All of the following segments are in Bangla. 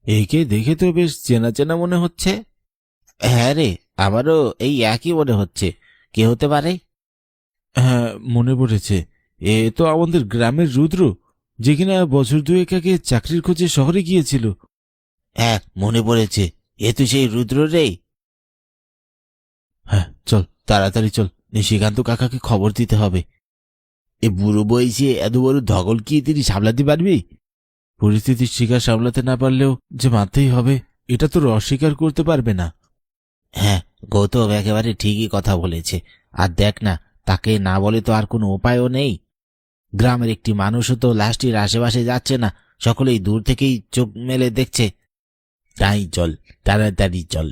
একে দেখে তো বেশ চেনা চেনা মনে হচ্ছে। হ্যাঁ রে, আমারও এই একই মনে হচ্ছে। কে হতে পারে? হ্যাঁ, মনে পড়েছে। এ তো আমাদের গ্রামের রুদ্র, যে কিনা বছর দুয়েক আগে চাকরির খোঁজে শহরে গিয়েছিল। হ্যাঁ, মনে পড়েছে। এ তো সেই রুদ্র রে। হ্যাঁ, চল তাড়াতাড়ি চল, নিশিকান্ত কাকাকে খবর দিতে হবে। এ বুড়ো বয়সে এত বড় ধকল কি তিনি সামলাতে পারবে? পরিস্থিতির শিকার সামলাতে না পারলেও যে মানতেই হবে, এটা তো অস্বীকার করতে পারবে না। হ্যাঁ, গৌতম একেবারে ঠিকই কথা বলেছে। আর দেখ না, তাকে না বলে তো আর কোনো উপায়ও নেই। গ্রামের একটি মানুষও তো লাশটির আশেপাশে যাচ্ছে না, সকলেই দূর থেকেই চোখ মেলে দেখছে। তাই চল, তাড়াতাড়ি চল।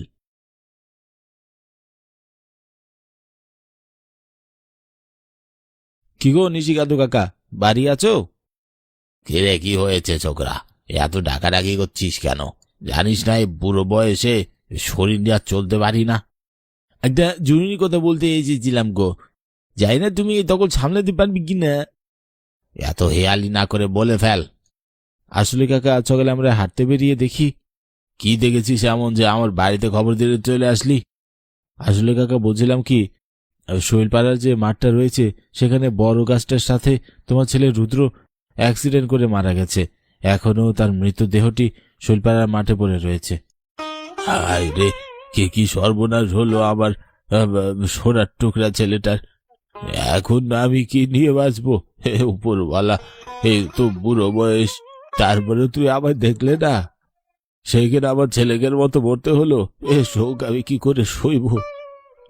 কি গো নিশিকান্ত কাকা, বাড়ি আছো? কিরে, কি হয়েছে ছোকরা? এত ডাকাডাকি করছিস কেন? জানিস না এই বুড়ো বয়সে শরীর নিয়ে আর চলতে পারি না। একটা জরুরি কথা বলতে এসেছিলাম গো, যাই না তুমি তখন সামলাতে পারবি কিনা। এত হেয়ালি না করে বলে ফেল। আসলে কাকা, আজ সকালে আমরা হাঁটতে বেরিয়ে দেখি। কি দেখেছিস এমন যে আমার বাড়িতে খবর দিয়ে চলে আসলি? আসলে কাকা, বলছিলাম কি, শৈলপাড়ার যে মাঠটা রয়েছে সেখানে বড় গাছটার সাথে তোমার ছেলে রুদ্র অ্যাক্সিডেন্ট করে মারা গেছে। এখনো তার মৃতদেহটি শৈলপাড়ার মাঠে পড়ে রয়েছে। হায় রে, কে কি সর্বনাশ হলো আমার সোনার টুকরা ছেলেটার। এখন আমি কি নিয়ে বাঁচবো? হে উপরওয়ালা, এই তো বুড়ো বয়স, তারপরে তুই আবার দেখলে না, সেইখানে আমার ছেলেকের মতো মরতে হলো। এ শোক আমি কি করে সইব?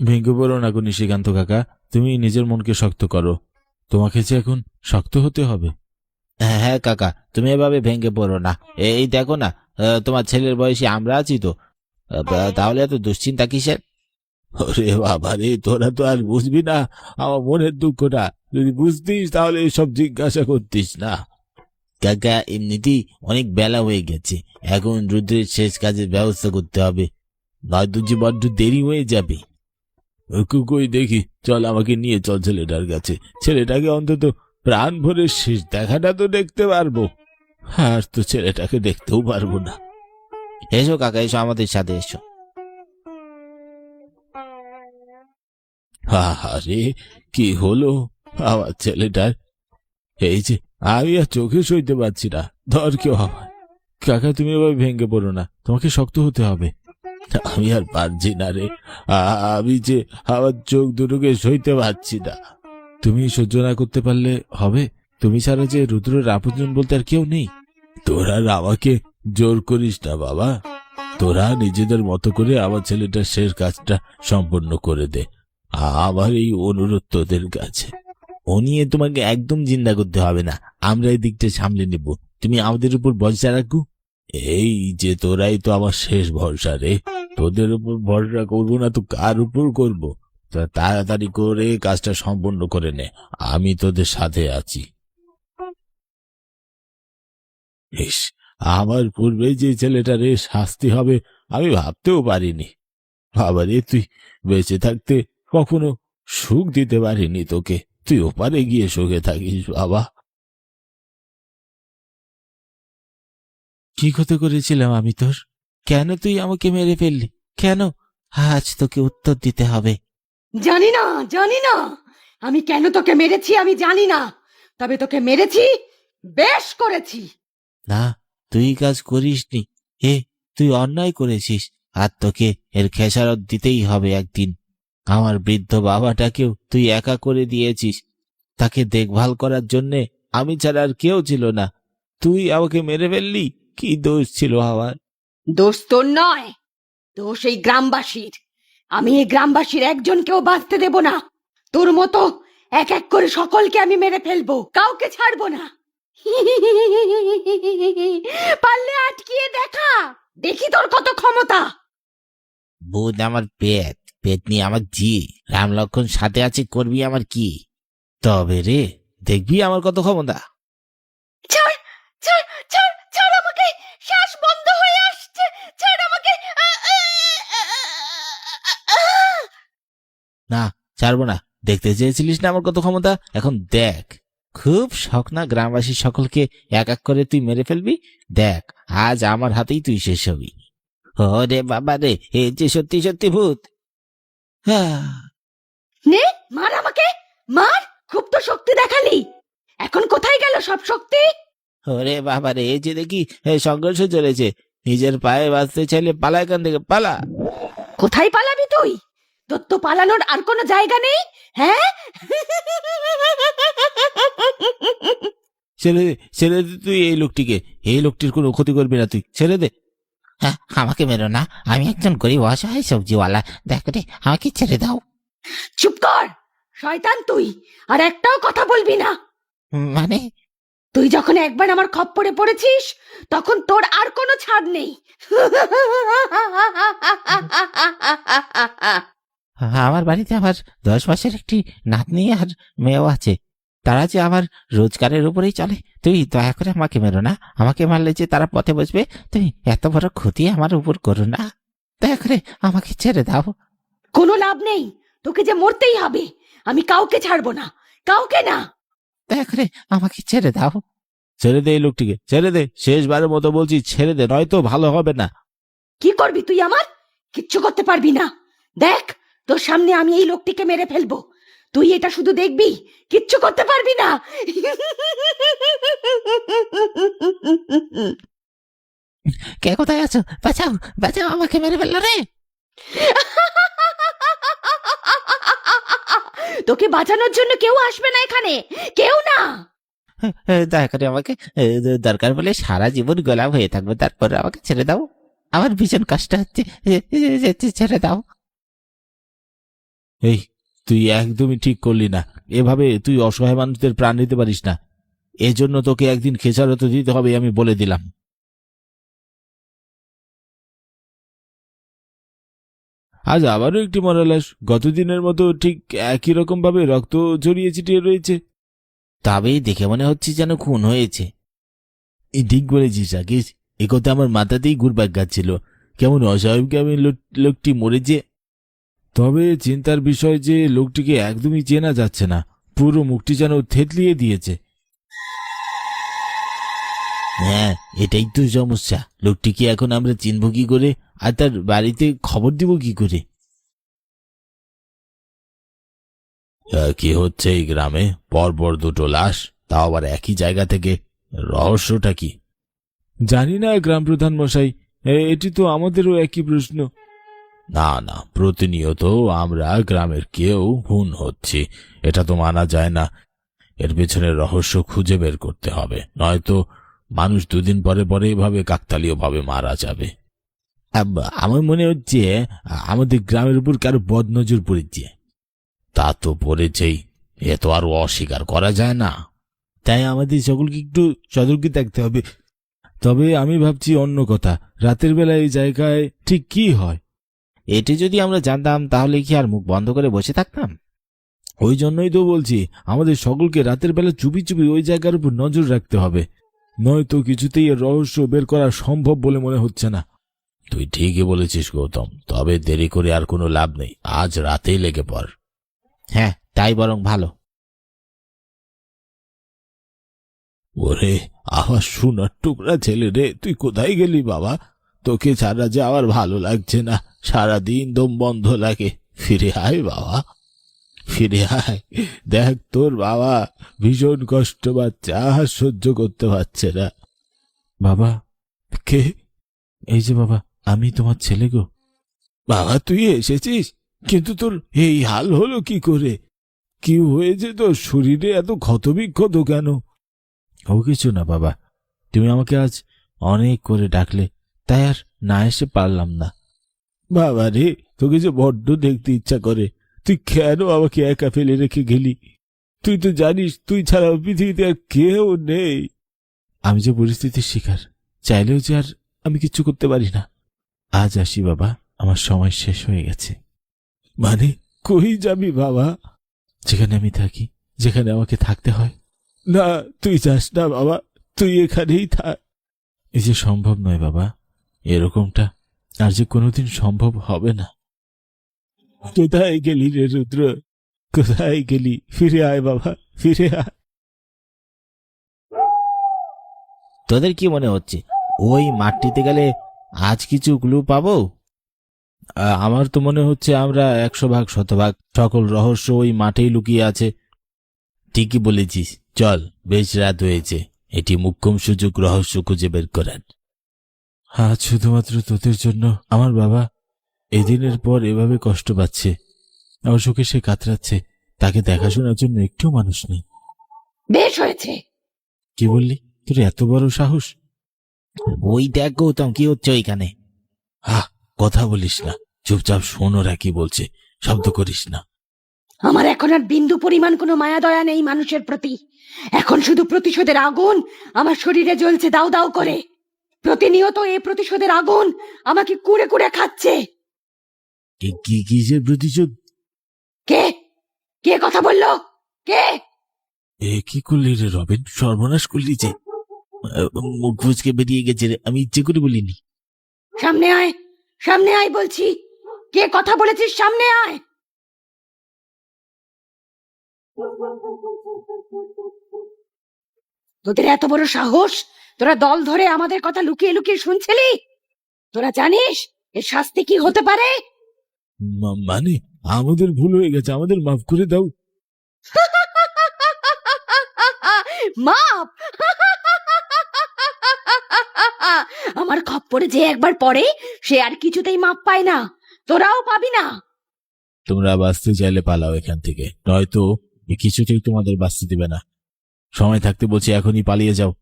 ভেঙে পড়ো না গো নিশিকান্ত কাকা, তুমি নিজের মনকে শক্ত করো। তোমাকে যে এখন শক্ত হতে হবে। হ্যাঁ কাকা, তুমি এভাবে ভেঙে পড়ো না। এই দেখো না, তোমার ছেলের বয়সী আমরা আছি তো। তাহলে এত দুশ্চিন্তা কিসের? ওরে বাবা রে, তোরা তো আর বুঝবি না আমার মনের দুঃখটা। যদি বুঝতিস তাহলে এসব জিজ্ঞাসা করতিস না। কাকা, এমনিতেই অনেক বেলা হয়ে গেছে, এখন রুদ্রের শেষ কাজের ব্যবস্থা করতে হবে, নয়তো যে বড্ড দেরি হয়ে যাবে। কই দেখি, চল আমাকে নিয়ে চল ছেলেটার কাছে। ছেলেটাকে অন্তত প্রাণ ভরে শেষ দেখাটা তো দেখতে পারবো। আর তো ছেলেটাকে দেখতেও পারবো না। এসো কাকা, এসো আমাদের সাথে এসো। আরে, কি হলো আমার ছেলেটার? এই যে, আমি আর চোখে সইতে পারছি না, ধর কেউ আমার। কাকা, তুমি এভাবে ভেঙে পড়ো না, তোমাকে শক্ত হতে হবে। আমি আর পারছি না রে, আমি যে আমার চোখ দুটোকে সইতে পারছি না। তুমি সহ্য না করতে পারলে হবে? তুমি ছাড়া যে রুদ্রের আপনজন বলতে আর কেউ নেই। তোরা আর আমাকে জোর করিস না বাবা, তোরা নিজেদের মতো করে আমার ছেলেটার শেষ কাজটা সম্পন্ন করে দে। আমার এই অনুরোধ তোদের কাছে। ও নিয়ে তোমাকে একদম চিন্তা করতে হবে না, আমরা এই দিকটা সামলে নেব। তুমি আমাদের উপর ভরসা রাখো। এই যে তোরাই তো আমার শেষ ভরসা রে, তোদের উপর ভরসা করবো না তো কার উপর করবো? তাড়াতাড়ি করে কাজটা সম্পন্ন করে নে, আমি তোদের সাথে আছি। ইস, আমার পূর্বে যে ছেলেটার শাস্তি হবে আমি ভাবতেও পারিনি। বাবা রে, তুই বেঁচে থাকতে কখনো সুখ দিতে পারিনি তোকে, তুই ওপারে গিয়ে সুখে থাকিস বাবা। কি ক্ষতি করেছিলাম আমি তোর? কেন তুই আমাকে মেরে ফেললি? কেন? আজ তোকে উত্তর দিতে হবে। জানি না, জানি না, আমি কেন তোকে মেরেছি আমি জানি না, তবে তোকে মেরেছি, বেশ করেছি। না, তুই কাজ করিসনি। এ, তুই অন্যায় করেছিস, আর তোকে এর খেসারত দিতেই হবে একদিন। আমার বৃদ্ধ বাবাটাকেও তুই একা করে দিয়েছিস, তাকে দেখভাল করার জন্যে আমি ছাড়া আর কেউ ছিল না। তুই আমাকে মেরে ফেললি, কি দোষ ছিল আমার? দোষ তোর নয়, দোষ এই গ্রামবাসীর। আমি এই গ্রামবাসীর একজনকেও বাঁচতে দেব না। তোর মতো এক এক করে সকলকে আমি মেরে ফেলবো, কাউকে ছাড়বো না। পারলে আটকিয়ে দেখা, দেখি তোর কত ক্ষমতা। ভূত আমার পেট, পেট নিয়ে আমার জি, রাম লক্ষণ সাথে আছে, করবি আমার কি? তবে রে, দেখবি আমার কত ক্ষমতা। ছাড়, ছাড়, ছাড়, ছাড় আমাকে, শ্বাস বন্ধ হয়ে আসছে, ছাড় আমাকে। না, ছাড়বো না। দেখতে চেয়েছিলিস না আমার কত ক্ষমতা, এখন দেখ। খুব শখ না গ্রামবাসী সকলকে এক এক করে তুই মেরে ফেলবি? দেখ, আজ আমার হাতেই তুই শেষ হবি। ওরে বাবা রে, এ যে সত্যি সত্যি ভূত। নে, মার আমাকে, মার। খুব তো শক্তি দেখালি, এখন কোথায় গেল সব শক্তি? ওরে বাবা রে, এই যে দেখি সংঘর্ষ চলেছে। নিজের পায়ে বাঁচতে চাইলে পালা, এখান থেকে পালা। কোথায় পালাবি তুই? তোর তো পালানোর আর কোনো জায়গা নেই, হ্যাঁ? ছেড়ে দে, ছেড়ে দে তুই এই লোকটিকে। এই লোকটির কোনো ক্ষতি করবি না তুই, ছেড়ে দে। হ্যাঁ, আমাকে মেরো না, আমি একজন গরিব অসহায় সবজিওয়ালা। দেখ রে, আমাকে ছেড়ে দাও। চুপ কর শয়তান তুই, আর একটাও কথা বলবি না। মানে? তুই যখন একবার আমার খপ্পরে পড়েছিস, তখন তোর আর কোনো ছাড় নেই। আমার বাড়িতে আমার 10 মাসের একটি নাতনি আর মেয়েও আছে। তারা যে আমার রোজগারের উপরেই চলে। তুই দয়া করে আমাকে মেরো না, আমাকে মারলে যে তারা পথে বসবে। তুই এত বড় ক্ষতি আমার উপর করো না, দয়া করে আমাকে ছেড়ে দাও। কোনো লাভ নেই, তোকে যে মরতেই হবে। আমি কাউকে ছাড়বো না, কাউকে না। দয়া করে আমাকে ছেড়ে দাও। ছেড়ে দে এই লোকটিকে, ছেড়ে দে। শেষবারের মতো বলছি, ছেড়ে দে, নয়তো ভালো হবে না। কি করবি তুই আমার? কিচ্ছু করতে পারবি না। দেখ, তোর সামনে আমি এই লোকটিকে মেরে ফেলবো, তুই এটা শুধু দেখবি, কিচ্ছু করতে পারবি না। কে কোথায় আছো? বাঁচাও, বাঁচাও, আমাকে মেরে ফেললো রে। তোকে বাঁচানোর জন্য কেউ আসবে না এখানে, কেউ না। দয়া করে আমাকে, দরকার বলে সারা জীবন গোলাম হয়ে থাকবো, তারপরে আমাকে ছেড়ে দাও। আমার ভীষণ কষ্ট হচ্ছে, ছেড়ে দাও। এই, তুই একদমই ঠিক করলি না। এভাবে তুই অসহায় মানুষদের প্রাণ নিতে পারিস না। এজন্য তোকে একদিন খেসারত দিতে হবে, আমি বলে দিলাম। আজ আবারও একটি মরা লাশ, গতদিনের মতো ঠিক একই রকম ভাবে রক্ত জড়িয়ে ছিটিয়ে রয়েছে। তবেই দেখে মনে হচ্ছে যেন খুন হয়েছে। ঠিক বলেছিস রাকেশ, এ কথা আমার মাথাতেই ঘুরপাক খাচ্ছিল। কেমন অস্বাভাবিক লোকটি মরেছে। তবে চিন্তার বিষয় যে লোকটিকে একদমই চেনা যাচ্ছে না, পুরো মুখটি যেন থেতলিয়ে দিয়েছে। হ্যাঁ, এটাই তো সমস্যা। লোকটিকে এখন আমরা চিনব কি করে, আর তার বাড়িতে খবর দিব কি করে? কি হচ্ছে এই গ্রামে? পরপর দুটো লাশ, তাও আবার একই জায়গা থেকে। রহস্যটা কি? জানি না গ্রাম প্রধান মশাই, এটি তো আমাদেরও একই প্রশ্ন। না না, প্রতিনিয়ত আমরা গ্রামের কেউ খুন হচ্ছি, এটা তো মানা যায় না। এর পেছনে রহস্য খুঁজে বের করতে হবে, নয়তো মানুষ দুদিন পরে পরে এভাবে কাকতালীয় ভাবে মারা যাবে। আমার মনে হচ্ছে আমাদের গ্রামের উপর কারো বদনজর পড়েছে। তা তো পড়েছেই, এ তো আরো অস্বীকার করা যায় না। তাই আমাদের সকলকে একটু সতর্ক থাকতে হবে। তবে আমি ভাবছি অন্য কথা, রাতের বেলা এই জায়গায় ঠিক কি হয়? এটি যদি আমরা জানতাম তাহলে কি আর মুখ বন্ধ করে বসে থাকতাম? ওই জন্যই তো বলছি, আমাদের সকলকে রাতের বেলা চুপি চুপি ওই জায়গার উপর নজর রাখতে হবে, নয়তো কিছুতেই এর রহস্য বের করা সম্ভব বলে মনে হচ্ছে না। তুই ঠিকই বলেছিস গৌতম, তবে দেরি করে আর কোনো লাভ নেই, আজ রাতেই লেগে পড়। হ্যাঁ, তাই বরং ভালো। ওরে আমার সোনার টুকরা ছেলে রে, তুই কোথায় গেলি বাবা? তোকে ছাড়া যে আমার ভালো লাগছে না, সারাদিন দম বন্ধ লাগে। ফিরে আয় বাবা, ফিরে আয়। দেখ তোর বাবা ভীষণ কষ্ট পাচ্ছে, আর সহ্য করতে পারছে না। বাবা কে? এই যে বাবা, আমি তোমার ছেলে গো। বাবা তুই এসেছিস, কিন্তু তোর এই হাল হলো কি করে? কি হয়েছে তোর শরীরে? এত ক্ষতবিক্ষত কেন? ও কিছু না বাবা, তুমি আমাকে আজ অনেক করে ডাকলে, তাই আর না এসে পারলাম না। বাবা রে, তোকে যে বড্ড দেখতে ইচ্ছা করে, তুই কেন আমাকে একা ফেলে রেখে গেলি? তুই তো জানিস তুই ছাড়া পৃথিবীতে আর কেউ নেই। আমি যে পরিস্থিতির শিকার, চাইলেও যে আর আমি কিছু করতে পারি না। আজ আসি বাবা, আমার সময় শেষ হয়ে গেছে। মানে কই যাবি বাবা? যেখানে আমি থাকি, যেখানে আমাকে থাকতে হয়। না, তুই যাস না বাবা, তুই এখানেই থাক। এই যে সম্ভব নয় বাবা, এরকমটা আর যে কোনোদিন সম্ভব হবে না। কোথায় গেলি রে রুদ্র, কোথায় গেলি? ফিরে আয় বাবা, ফিরে আয়। তোদের কি মনে হচ্ছে ওই মাঠটিতে গেলে আজ কিছু ক্লু পাবো? আমার তো মনে হচ্ছে আমরা 100 ভাগ 100 ভাগ সকল রহস্য ওই মাঠেই লুকিয়ে আছে। ঠিকই বলেছিস, চল, বেশ রাত হয়েছে, এটি মোক্ষম সুযোগ রহস্য খুঁজে বের করার। আজ শুধুমাত্র তোদের জন্য আমার বাবা এদিনের পর এভাবে কষ্ট পাচ্ছে, অসুখে সে কাতরাচ্ছে, তাকে দেখাশোনার জন্য একটু মানুষ নেই। বেশ হয়েছে। কি বললি? তোর এত বড় সাহস? ওই দেখ গৌতম, কি হচ্ছে ওইখানে? কথা বলিস না, চুপচাপ শোন ওরা কি বলছে, শব্দ করিস না। আমার এখন আর বিন্দু পরিমাণ কোনো মায়া দয়া নেই মানুষের প্রতি। এখন শুধু প্রতিশোধের আগুন আমার শরীরে জ্বলছে দাউ দাউ করে। প্রতিনিয়ত এই প্রতিশোধের আগুন আমাকে কুড়ে কুড়ে খাচ্ছে। কিসের প্রতিশোধ? কে কে কথা বললো? কে? কি করলি রে রবিন, সর্বনাশ করলি যে। মুখ ফুচকে বেরিয়ে গেছে রে, আমি ইচ্ছে করে বলিনি। সামনে আয়, সামনে আয় বলছি। কে কথা বলেছিস? সামনে আয়। তোদের এত বড় সাহস, তোরা দল ধরে আমাদের কথা লুকিয়ে লুকিয়ে শুনছিলি? তোরা জানিস এর শাস্তি কি হতে পারে? মানে আমাদের ভুল হয়ে গেছে, আমাদের মাফ করে দাও। মাপ? আমার খপ্পরে যে একবার পড়ে সে আর কিছুতেই মাপ পায় না। তোরাও পাবি না। তোমরা বাঁচতে চাইলে পালাও এখান থেকে, নয়তো কিছুতেই তোমাদের বাঁচতে দিবে না। সময় থাকতে বলছি, এখনই পালিয়ে যাও।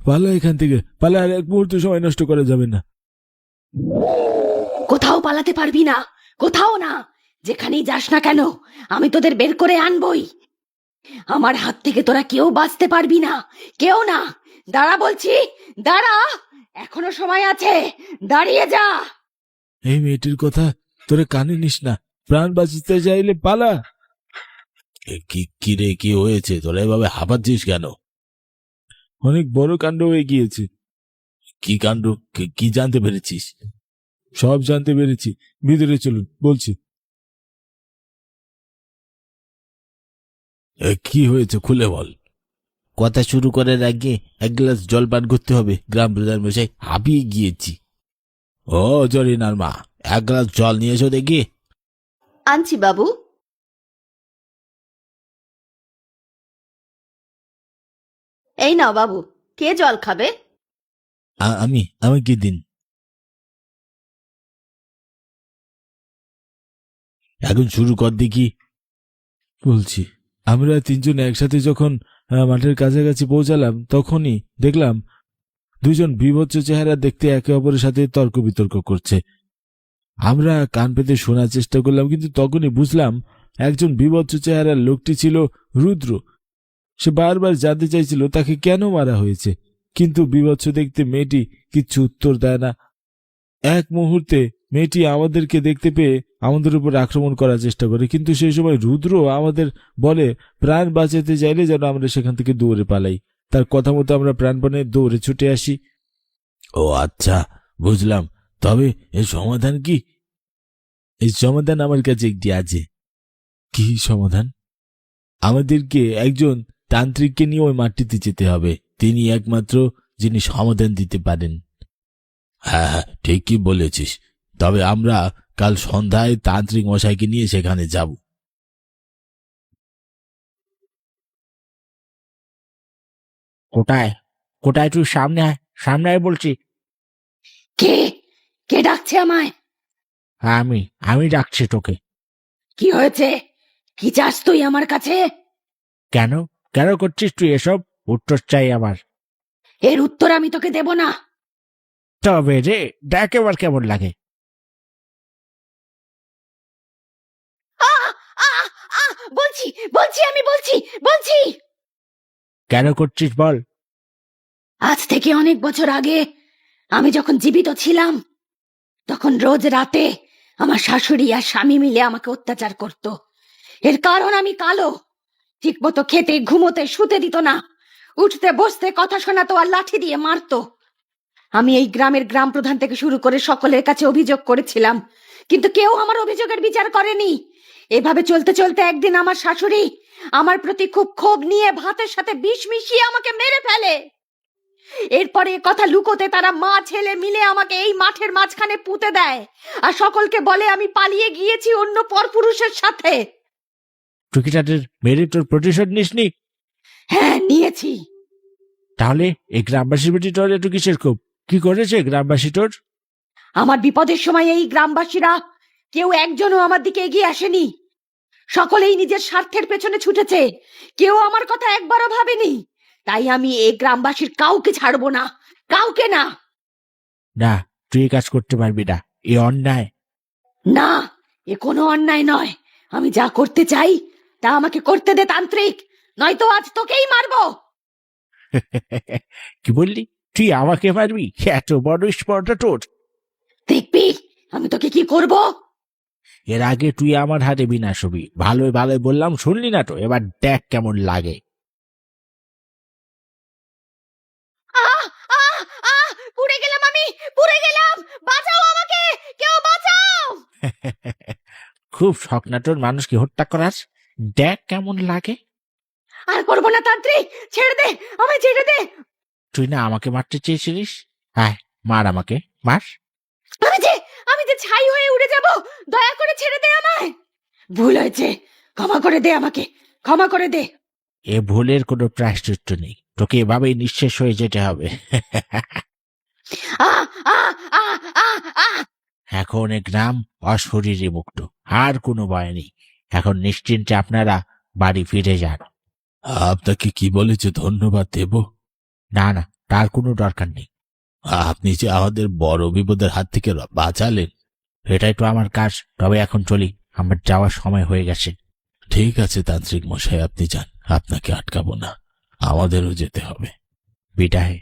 পালা এখান থেকে, পালা, আর এক মুহূর্ত সময় নষ্ট করা যাবে না। কোথাও পালাতে পারবি না, কোথাও না। যেখানেই যাস না কেন আমি তোদের বের করে আনবই। আমার হাত থেকে তোরা কেউ বাঁচতে পারবি না, কেউ না। দাঁড়া বলছি, দাঁড়া, এখনো সময় আছে, দাঁড়িয়ে যা। এই মেয়েটির কথা তোরা কানে নিস না, প্রাণ বাঁচতে চাইলে পালা। কি রে, কি হয়েছে? তোরা এভাবে হাঁপাচ্ছিস কেন? অনেক বড় কাণ্ড হয়ে গিয়েছে। কি কাণ্ড? কি জানতে পেরেছিস? সব জানতে পেরেছি, ভিতরে চলুন বলছি। কি হয়েছে খুলে বল। কথা শুরু করার আগে এক গ্লাস জল পান করতে হবে, গ্রাম প্রধান মশাই, হাঁপিয়ে গিয়েছি। ও জরিনার মা, এক গ্লাস জল নিয়ে এসো দেখি। আনছি বাবু। এই নাও বাবু, কে জল খাবে? আমাকে দিন। এখন শুরু কর দেখি। বলছি, আমরা তিনজন একসাথে যখন মাঠের কাছাকাছি পৌঁছালাম, তখনই দেখলাম দুজন বিভৎস চেহারা দেখতে একে অপরের সাথে তর্ক বিতর্ক করছে। আমরা কান পেতে শোনার চেষ্টা করলাম, কিন্তু তখনই বুঝলাম একজন বিভৎস চেহারার লোকটি ছিল রুদ্র। সে বারবার জানতে চাইছিল তাকে কেন মারা হয়েছে, কিন্তু বিভৎস দেখতে মেয়েটি কিচ্ছু উত্তর দেয় না। এক মুহূর্তে মেয়েটি আমাদেরকে দেখতে পেয়ে আমাদের উপর আক্রমণ করার চেষ্টা করে, কিন্তু সেই সময় রুদ্র আমাদের বলে প্রাণ বাঁচাতে চাইলে যেন আমরা সেখান থেকে দৌড়ে পালাই। তার কথা মতো আমরা প্রাণপণে দৌড়ে ছুটে আসি। ও আচ্ছা, বুঝলাম। তবে এর সমাধান কি? এই সমাধান আমার কাছে একটি আছে। কি সমাধান? আমাদেরকে একজন তান্ত্রিককে নিয়ে ওই মাঠটিতে যেতে হবে, তিনি একমাত্র যিনি সমাধান দিতে পারেন। হ্যাঁ, ঠিকই বলেছিস। তবে আমরা কাল সন্ধ্যায় তান্ত্রিক মশাইকে নিয়ে সেখানে যাব। কোথায় কোথায় তুই? সামনে আয়, সামনে আয় বলছি। কে কে ডাকছে আমায়? আমি ডাকছি তোকে। কি হয়েছে? কি চাস তুই আমার কাছে? কেন কেন করছিস তুই এসব? উত্তর চাই আমার। এর উত্তর আমি তোকে দেব না। তবে রে, দেখ এবার কেমন লাগে। আহ! আহ! আহ! বলছি বলছি আমি বলছি বলছি কেন করছিস বল। আজ থেকে অনেক বছর আগে আমি যখন জীবিত ছিলাম, তখন রোজ রাতে আমার শাশুড়ি আর স্বামী মিলে আমাকে অত্যাচার করত। এর কারণ আমি কালো। ঠিকমতো খেতে, ঘুমোতে, শুতে দিত না। উঠতে বসতে কথা শোনাতো আর লাঠি দিয়ে মারতো। আমি এই গ্রামের গ্রাম প্রধান থেকে শুরু করে সকলের কাছে অভিযোগ করেছিলাম, কিন্তু কেউ আমার অভিযোগের বিচার করেনি। এভাবে চলতে চলতে একদিন আমার শাশুড়ি আমার প্রতি খুব ক্ষোভ নিয়ে ভাতের সাথে বিষ মিশিয়ে আমাকে মেরে ফেলে। এরপরে এ কথা লুকোতে তারা মা ছেলে মিলে আমাকে এই মাঠের মাঝখানে পুঁতে দেয় আর সকলকে বলে আমি পালিয়ে গিয়েছি অন্য পরপুরুষের সাথে। তুই কি তাদের মেরে তোর প্রতিশোধ নিসনি? হ্যাঁ, নিয়েছি। তাহলে এই গ্রামবাসীর প্রতি তোর একটু কিসের ক্ষোভ? কি করেছে গ্রামবাসী তোর? আমার বিপদের সময় এই গ্রামবাসীরা কেউ একজনও আমার দিকে এগিয়ে আসেনি। সকলেই নিজের স্বার্থের পেছনে ছুটেছে, কেউ আমার কথা একবারও ভাবেনি। তাই আমি এই গ্রামবাসীর কাউকে ছাড়বো না, কাউকে না। না, তুই এই কাজ করতে পারবি না, এ অন্যায়। না, এ কোনো অন্যায় নয়। আমি যা করতে চাই তা আমাকে করতে দে তান্ত্রিক, নয়তো আজ তোকেই মারবো। কি বললি? তুই আমাকে মারবি? এত বড় স্পর্ধা তোর! দেখবি আমি তোকে কি করব। এর আগে তুই আমার হাতে বিনাশ হবি। ভালোই ভালোই বললাম, শুনলি না তো? এবার দেখ কেমন লাগে। আহ আহ আহ পুড়ে গেলাম, আমি পুড়ে গেলাম, বাঁচাও আমাকে, কেউ বাঁচাও। খুব শখ না তোর মানুষকে হত্যা করার? দেখ কেমন লাগে। আর করবো না তান্ত্রিক, ছেড়ে দে, আমায় ছেড়ে দে। তুই না আমাকে মারতে চেয়েছিলিস? হ্যাঁ, মার আমাকে, মার। আমি যে ছাই হয়ে উড়ে যাব, দয়া করে ছেড়ে দে আমায়। ভুল হয়েছে, ক্ষমা করে দে আমাকে, ক্ষমা করে দে। এ ভুলের কোনো প্রায়শ্চিত্ত নেই, তোকে এভাবেই নিঃশেষ হয়ে যেতে হবে। আহ আহ আহ আহ আহ এখন এ গ্রাম অশরীরে মুক্ত, আর কোনো ভয় নেই। এখন নিশ্চিন্তে আপনারা বাড়ি ফিরে যান। আপনাকে কি বলেছে ধন্যবাদ দেব? না না, তার কোনো দরকার নেই। আপনি যে আমাদের বড় বিপদের হাত থেকে বাঁচালেন। এটাই তো আমার কাজ। তবে এখন চলি, আমার যাওয়ার সময় হয়ে গেছে। ঠিক আছে তান্ত্রিক মশাই, আপনি যান, আপনাকে আটকাবো না, আমাদেরও যেতে হবে। বিদায়।